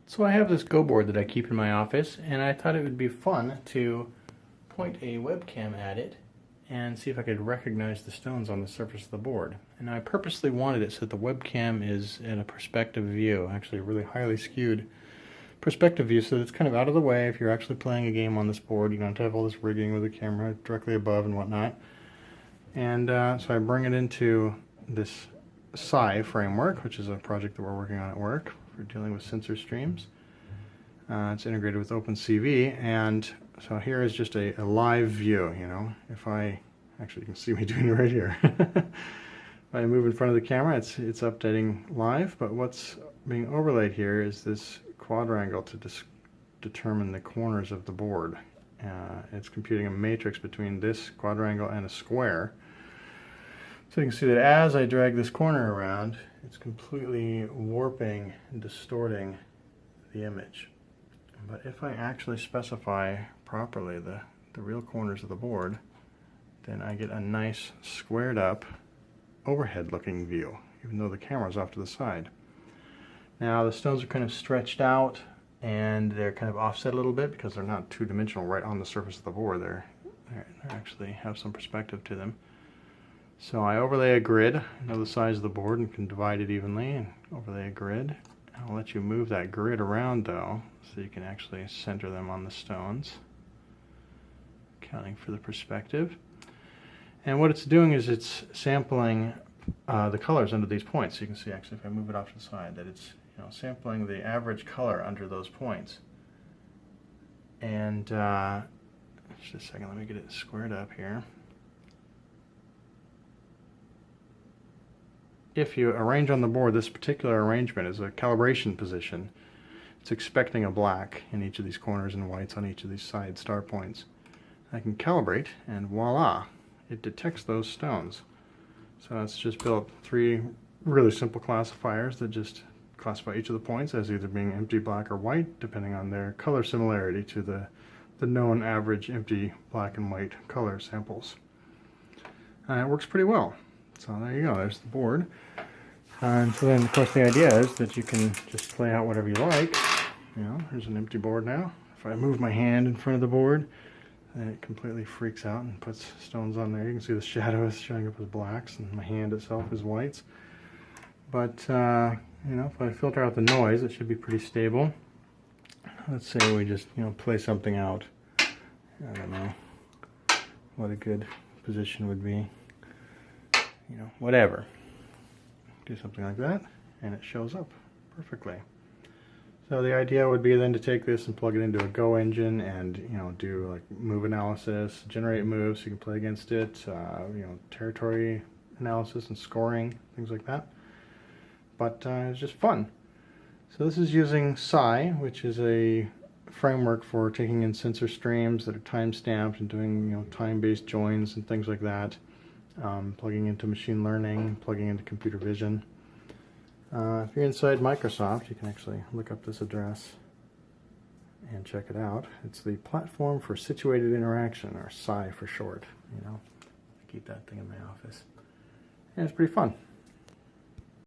So I have this Go board that I keep in my office, and I thought it would be fun to point a webcam at it and see if I could recognize the stones on the surface of the board. And I purposely wanted it so that the webcam is in a perspective view, actually a really highly skewed perspective view, so that it's kind of out of the way. If you're actually playing a game on this board, you don't have to have all this rigging with the camera directly above and whatnot. And so I bring it into this Psi framework, which is a project that we're working on at work for dealing with sensor streams. It's integrated with OpenCV, and so here is just a live view. You know, if I actually, you can see me doing it right here. If I move in front of the camera, it's updating live, but what's being overlaid here is this quadrangle to determine the corners of the board. It's computing a matrix between this quadrangle and a square. So you can see that as I drag this corner around, it's completely warping and distorting the image. But if I actually specify properly the real corners of the board, then I get a nice squared up overhead looking view, even though the camera's off to the side. Now the stones are kind of stretched out and they're kind of offset a little bit because they're not two-dimensional right on the surface of the board. They actually have some perspective to them. So I overlay a grid. I know the size of the board and can divide it evenly and overlay a grid. I'll let you move that grid around though, so you can actually center them on the stones, accounting for the perspective. And what it's doing is it's sampling the colors under these points. So you can see actually if I move it off to the side that it's sampling the average color under those points. And just a second, let me get it squared up here. If you arrange on the board, this particular arrangement is a calibration position. It's expecting a black in each of these corners and whites on each of these side star points. I can calibrate and voila, it detects those stones. So it's just built three really simple classifiers that just classify each of the points as either being empty black or white, depending on their color similarity to the known average empty black and white color samples. And it works pretty well. So there you go, there's the board. And so then of course the idea is that you can just play out whatever you like. You know, there's an empty board now. If I move my hand in front of the board, then it completely freaks out and puts stones on there. You can see the shadows showing up as blacks and my hand itself is whites. But you know, if I filter out the noise, it should be pretty stable. Let's say we just play something out. I don't know what a good position would be. Whatever. Do something like that, and it shows up perfectly. So the idea would be then to take this and plug it into a Go engine and do like move analysis, generate moves so you can play against it, territory analysis and scoring, things like that. But it's just fun. So this is using Psi, which is a framework for taking in sensor streams that are time-stamped and doing time-based joins and things like that. Plugging into machine learning, plugging into computer vision. If you're inside Microsoft, you can actually look up this address and check it out. It's the Platform for Situated Interaction, or Psi for short. I keep that thing in my office. And it's pretty fun.